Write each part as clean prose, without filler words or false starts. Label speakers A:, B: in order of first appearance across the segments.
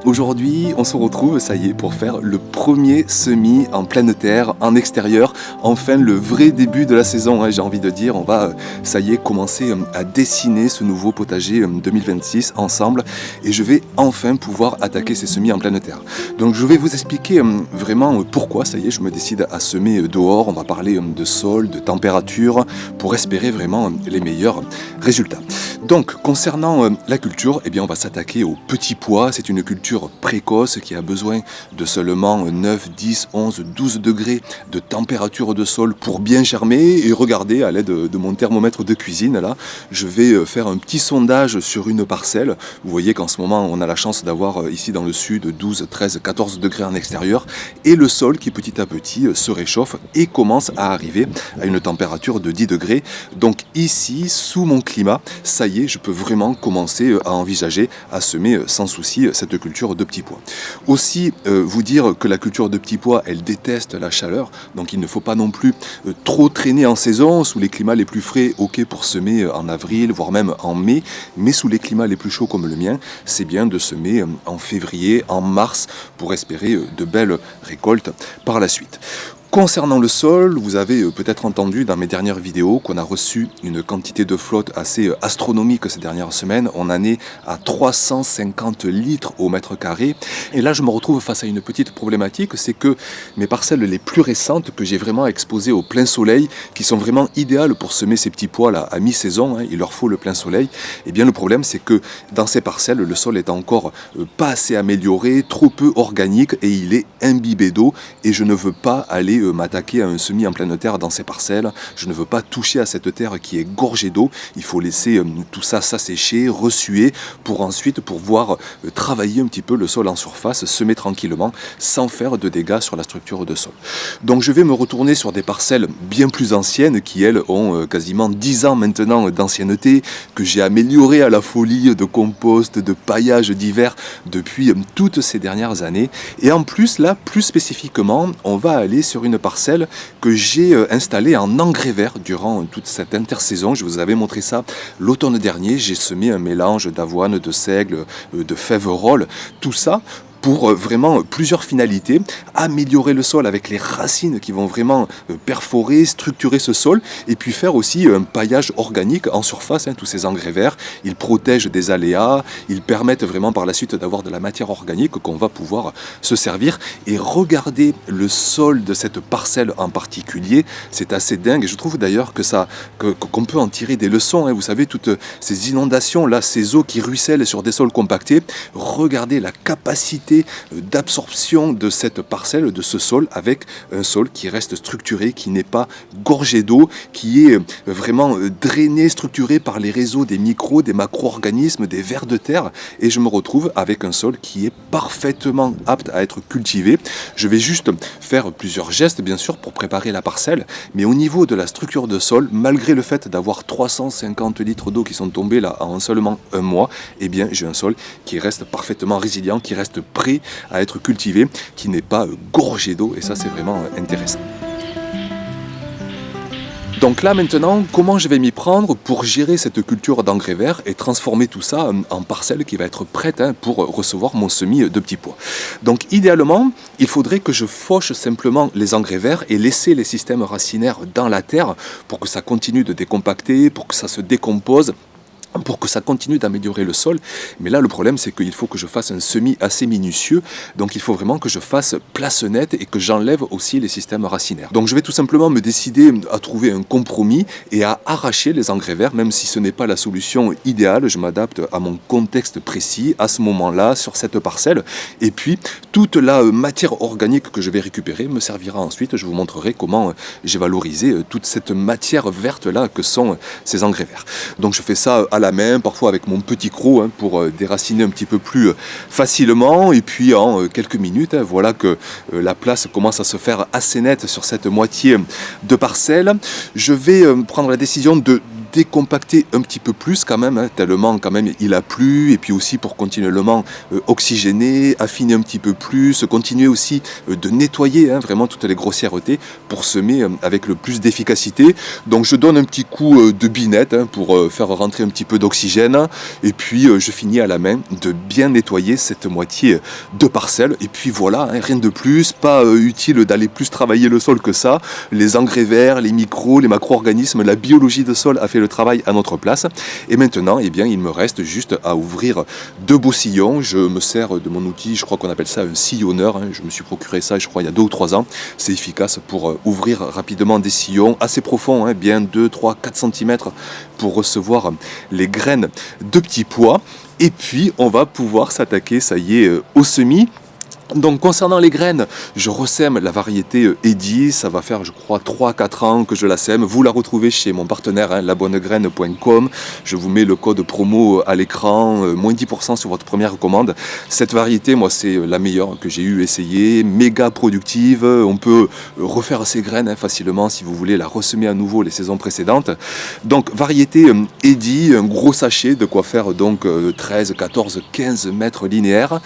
A: Aujourd'hui, on se retrouve, ça y est, pour faire le premier semis en pleine terre, en extérieur. Enfin, le vrai début de la saison, hein, j'ai envie de dire. On va, ça y est, commencer à dessiner ce nouveau potager 2026 ensemble. Et je vais enfin pouvoir attaquer ces semis en pleine terre. Donc, je vais vous expliquer vraiment pourquoi, ça y est, je me décide à semer dehors. On va parler de sol, de température, pour espérer vraiment les meilleurs résultats. Donc, concernant la culture, eh bien, on va s'attaquer aux petits pois. C'est une culture précoce qui a besoin de seulement 9, 10, 11, 12 degrés de température de sol pour bien germer. Et regardez, à l'aide de mon thermomètre de cuisine, là, je vais faire un petit sondage sur une parcelle. Vous voyez qu'en ce moment, on a la chance d'avoir ici dans le sud 12, 13, 14 degrés en extérieur. Et le sol qui petit à petit se réchauffe et commence à arriver à une température de 10 degrés. Donc ici, sous mon climat, ça y est, je peux vraiment commencer à envisager à semer sans souci cette culture de petits pois. Aussi, vous dire que la culture de petits pois, elle déteste la chaleur, donc il ne faut pas non plus trop traîner en saison. Sous les climats les plus frais, ok pour semer en avril, voire même en mai, mais sous les climats les plus chauds comme le mien, c'est bien de semer en février, en mars, pour espérer de belles récoltes par la suite. Concernant le sol, vous avez peut-être entendu dans mes dernières vidéos qu'on a reçu une quantité de flotte assez astronomique ces dernières semaines. On en est à 350 litres au mètre carré. Et là, je me retrouve face à une petite problématique, c'est que mes parcelles les plus récentes, que j'ai vraiment exposées au plein soleil, qui sont vraiment idéales pour semer ces petits pois là à mi-saison, il leur faut le plein soleil, et bien le problème c'est que dans ces parcelles, le sol est encore pas assez amélioré, trop peu organique, et il est imbibé d'eau, et je ne veux pas aller m'attaquer à un semis en pleine terre dans ces parcelles. Je ne veux pas toucher à cette terre qui est gorgée d'eau. Il faut laisser tout ça s'assécher, ressuer, pour ensuite pouvoir travailler un petit peu le sol en surface, semer tranquillement, sans faire de dégâts sur la structure de sol. Donc je vais me retourner sur des parcelles bien plus anciennes, qui elles ont quasiment 10 ans maintenant d'ancienneté, que j'ai améliorées à la folie de compost, de paillage d'hiver depuis toutes ces dernières années. Et en plus, là, plus spécifiquement, on va aller sur une parcelle que j'ai installée en engrais vert durant toute cette intersaison. Je vous avais montré ça l'automne dernier. J'ai semé un mélange d'avoine, de seigle, de fèves-rolles, tout ça pour vraiment plusieurs finalités: améliorer le sol avec les racines qui vont vraiment perforer, structurer ce sol, et puis faire aussi un paillage organique en surface. Tous ces engrais verts, ils protègent des aléas, ils permettent vraiment par la suite d'avoir de la matière organique qu'on va pouvoir se servir. Et regardez le sol de cette parcelle en particulier, c'est assez dingue, et je trouve d'ailleurs qu'on peut en tirer des leçons. Vous savez, toutes ces inondations là, ces eaux qui ruissellent sur des sols compactés, regardez la capacité d'absorption de cette parcelle, de ce sol, avec un sol qui reste structuré, qui n'est pas gorgé d'eau, qui est vraiment drainé, structuré par les réseaux des micros, des macro-organismes, des vers de terre, et je me retrouve avec un sol qui est parfaitement apte à être cultivé. Je vais juste faire plusieurs gestes, bien sûr, pour préparer la parcelle, mais au niveau de la structure de sol, malgré le fait d'avoir 350 litres d'eau qui sont tombés là en seulement un mois, eh bien j'ai un sol qui reste parfaitement résilient, qui reste prêt à être cultivé, qui n'est pas gorgé d'eau, et ça c'est vraiment intéressant. Donc là maintenant, comment je vais m'y prendre pour gérer cette culture d'engrais verts et transformer tout ça en parcelle qui va être prête pour recevoir mon semis de petits pois. Donc idéalement, il faudrait que je fauche simplement les engrais verts et laisser les systèmes racinaires dans la terre pour que ça continue de décompacter, pour que ça se décompose, pour que ça continue d'améliorer le sol. Mais là, le problème, c'est qu'il faut que je fasse un semis assez minutieux. Donc, il faut vraiment que je fasse place nette et que j'enlève aussi les systèmes racinaires. Donc, je vais tout simplement me décider à trouver un compromis et à arracher les engrais verts, même si ce n'est pas la solution idéale. Je m'adapte à mon contexte précis, à ce moment-là, sur cette parcelle. Et puis, toute la matière organique que je vais récupérer me servira ensuite. Je vous montrerai comment j'ai valorisé toute cette matière verte-là que sont ces engrais verts. Donc, je fais ça à la main, parfois avec mon petit croc pour déraciner un petit peu plus facilement, et puis en quelques minutes, voilà que la place commence à se faire assez nette sur cette moitié de parcelle. Je vais prendre la décision de décompacter un petit peu plus quand même, hein, tellement quand même il a plu, et puis aussi pour continuellement oxygéner, affiner un petit peu plus, continuer aussi de nettoyer hein, vraiment toutes les grossièretés pour semer avec le plus d'efficacité. Donc je donne un petit coup de binette hein, pour faire rentrer un petit peu d'oxygène, et puis je finis à la main de bien nettoyer cette moitié de parcelle. Et puis voilà, hein, rien de plus, pas utile d'aller plus travailler le sol que ça. Les engrais verts, les micros, les macro-organismes, la biologie de sol a fait le travail à notre place. Et maintenant, eh bien, il me reste juste à ouvrir deux beaux sillons. Je me sers de mon outil, je crois qu'on appelle ça un sillonneur. Hein. Je me suis procuré ça, je crois, il y a 2 ou 3 ans. C'est efficace pour ouvrir rapidement des sillons assez profonds, hein, bien 2, 3, 4 cm pour recevoir les graines de petits pois. Et puis, on va pouvoir s'attaquer, ça y est, au semis. Donc concernant les graines, je ressème la variété Eddy, ça va faire je crois 3-4 ans que je la sème. Vous la retrouvez chez mon partenaire, hein, labonnegraine.com. Je vous mets le code promo à l'écran, moins 10% sur votre première commande. Cette variété, moi c'est la meilleure que j'ai eu essayée, méga productive. On peut refaire ces graines hein, facilement si vous voulez la ressemer à nouveau les saisons précédentes. Donc variété Eddy, un gros sachet, de quoi faire donc 13, 14, 15 mètres linéaires.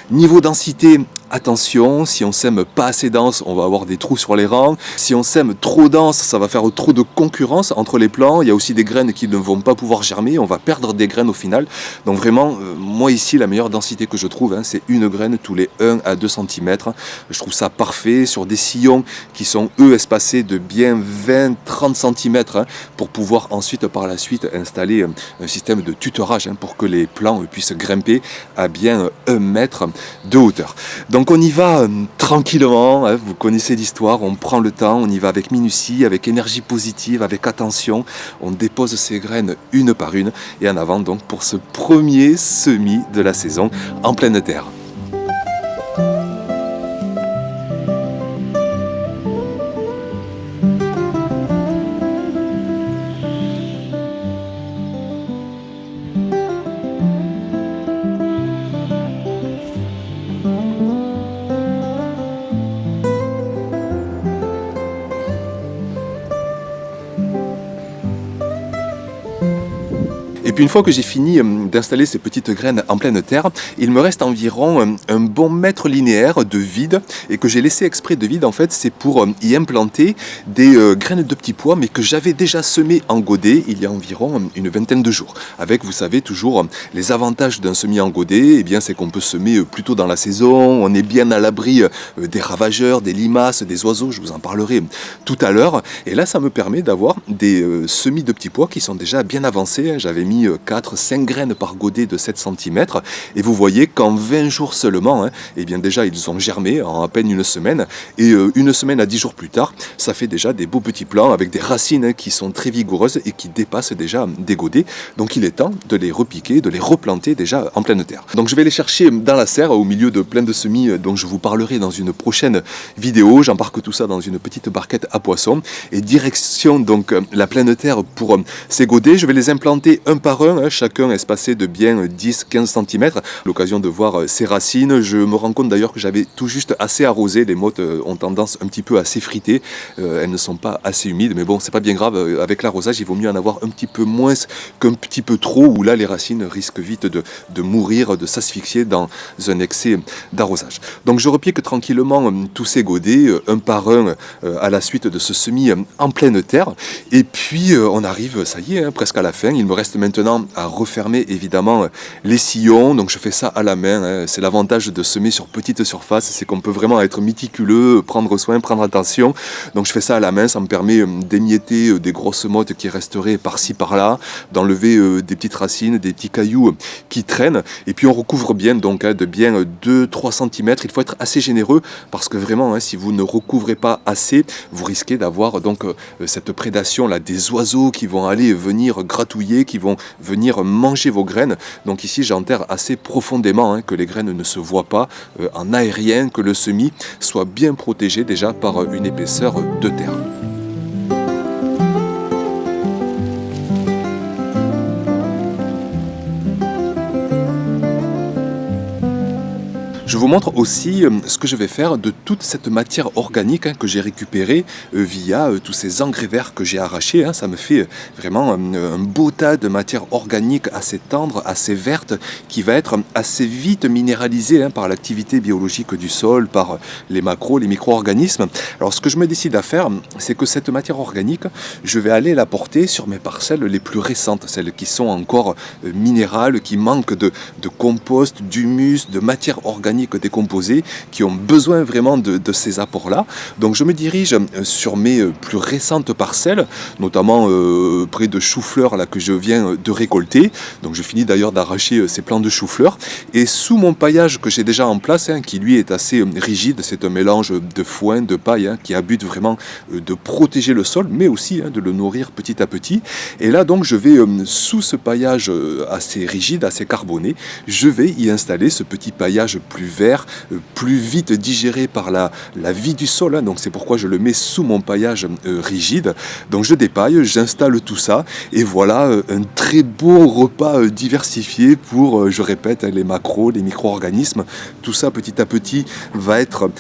A: Niveau densité, attention, si on sème pas assez dense, on va avoir des trous sur les rangs. Si on sème trop dense, ça va faire trop de concurrence entre les plants. Il y a aussi des graines qui ne vont pas pouvoir germer. On va perdre des graines au final. Donc vraiment, moi ici, la meilleure densité que je trouve, hein, c'est une graine tous les 1 à 2 cm. Je trouve ça parfait sur des sillons qui sont, eux, espacés de bien 20-30 cm hein, pour pouvoir ensuite, par la suite, installer un système de tutorage hein, pour que les plants puissent grimper à bien 1 mètre de hauteur. Donc on y va tranquillement, hein, vous connaissez l'histoire, on prend le temps, on y va avec minutie, avec énergie positive, avec attention, on dépose ces graines une par une et en avant donc pour ce premier semis de la saison en pleine terre. Et puis une fois que j'ai fini d'installer ces petites graines en pleine terre, il me reste environ un bon mètre linéaire de vide et que j'ai laissé exprès de vide en fait, c'est pour y implanter des graines de petits pois mais que j'avais déjà semées en godet il y a environ une vingtaine de jours. Avec, vous savez, toujours les avantages d'un semis en godet, eh bien c'est qu'on peut semer plus tôt dans la saison, on est bien à l'abri des ravageurs, des limaces, des oiseaux, je vous en parlerai tout à l'heure. Et là ça me permet d'avoir des semis de petits pois qui sont déjà bien avancés, hein. J'avais mis 4-5 graines par godet de 7 cm et vous voyez qu'en 20 jours seulement, hein, eh bien déjà ils ont germé en à peine une semaine et une semaine à 10 jours plus tard, ça fait déjà des beaux petits plants avec des racines hein, qui sont très vigoureuses et qui dépassent déjà des godets. Donc il est temps de les repiquer, de les replanter déjà en pleine terre. Donc je vais les chercher dans la serre au milieu de plein de semis dont je vous parlerai dans une prochaine vidéo. J'embarque tout ça dans une petite barquette à poissons et direction donc la pleine terre pour ces godets. Je vais les implanter un par un, hein, chacun espacé de bien 10-15 cm. L'occasion de voir ces racines. Je me rends compte d'ailleurs que j'avais tout juste assez arrosé. Les mottes ont tendance un petit peu à s'effriter. Elles ne sont pas assez humides, mais bon, c'est pas bien grave. Avec l'arrosage, il vaut mieux en avoir un petit peu moins qu'un petit peu trop, où là, les racines risquent vite de mourir, de s'asphyxier dans un excès d'arrosage. Donc je repique tranquillement tous ces godets, un par un, à la suite de ce semis en pleine terre. Et puis, on arrive, ça y est, hein, presque à la fin. Il me reste maintenant à refermer évidemment les sillons, donc je fais ça à la main, hein. C'est l'avantage de semer sur petite surface, c'est qu'on peut vraiment être méticuleux, prendre soin, prendre attention. Donc je fais ça à la main, ça me permet d'émietter des grosses mottes qui resteraient par-ci par-là, d'enlever des petites racines, des petits cailloux qui traînent, et puis on recouvre bien donc hein, de bien 2-3 cm. Il faut être assez généreux parce que vraiment hein, si vous ne recouvrez pas assez, vous risquez d'avoir donc cette prédation là des oiseaux qui vont aller venir gratouiller, qui vont venir manger vos graines. Donc ici j'enterre assez profondément, hein, que les graines ne se voient pas en aérien, que le semis soit bien protégé déjà par une épaisseur de terre. Je vous montre aussi ce que je vais faire de toute cette matière organique que j'ai récupérée via tous ces engrais verts que j'ai arrachés. Ça me fait vraiment un beau tas de matière organique assez tendre, assez verte, qui va être assez vite minéralisée par l'activité biologique du sol, par les macros, les micro-organismes. Alors ce que je me décide à faire, c'est que cette matière organique, je vais aller la porter sur mes parcelles les plus récentes, celles qui sont encore minérales, qui manquent de compost, d'humus, de matière organique décomposée, qui ont besoin vraiment de ces apports-là. Donc je me dirige sur mes plus récentes parcelles, notamment près de choux-fleurs là, que je viens de récolter. Donc je finis d'ailleurs d'arracher ces plants de choux-fleurs. Et sous mon paillage que j'ai déjà en place, qui lui est assez rigide, c'est un mélange de foin, de paille, qui a but vraiment de protéger le sol, mais aussi de le nourrir petit à petit. Et là donc je vais, sous ce paillage assez rigide, assez carboné, je vais y installer ce petit paillage plus vert, plus vite digéré par la vie du sol. Donc c'est pourquoi je le mets sous mon paillage rigide. Donc je dépaille, j'installe tout ça, et voilà un très beau repas diversifié pour, je répète, les macros, les micro-organismes. Tout ça petit à petit va être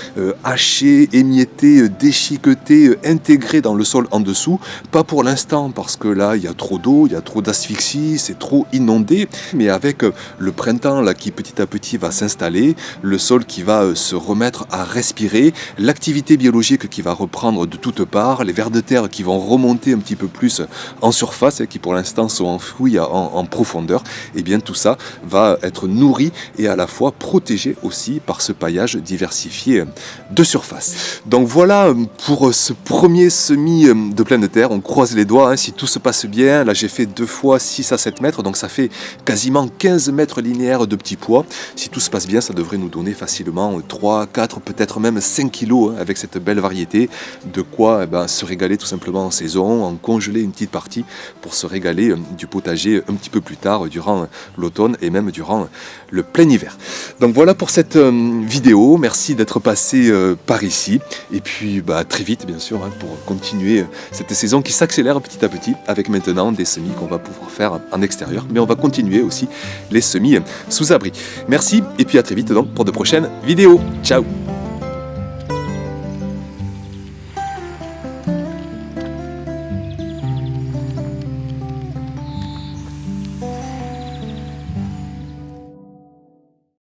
A: haché, émietté, déchiqueté, intégré dans le sol en dessous. Pas pour l'instant parce que là il y a trop d'eau, il y a trop d'asphyxie, c'est trop inondé, mais avec le printemps là qui petit à petit va s'installer, le sol qui va se remettre à respirer, l'activité biologique qui va reprendre de toutes parts, les vers de terre qui vont remonter un petit peu plus en surface, qui pour l'instant sont enfouis en profondeur, et bien tout ça va être nourri et à la fois protégé aussi par ce paillage diversifié de surface. Donc voilà pour ce premier semis de pleine terre. On croise les doigts, si tout se passe bien. Là j'ai fait 2 fois 6 à 7 mètres, donc ça fait quasiment 15 mètres linéaires de petits pois. Si tout se passe bien, ça devrait nous donner facilement 3, 4, peut-être même 5 kilos avec cette belle variété. De quoi se régaler tout simplement en saison, en congeler une petite partie pour se régaler du potager un petit peu plus tard durant l'automne et même durant le plein hiver. Donc voilà pour cette vidéo. Merci d'être passé par ici. Et puis très vite bien sûr pour continuer cette saison qui s'accélère petit à petit avec maintenant des semis qu'on va pouvoir faire en extérieur. Mais on va continuer aussi les semis sous abri. Merci et puis à très vite donc pour de prochaines vidéos. Ciao!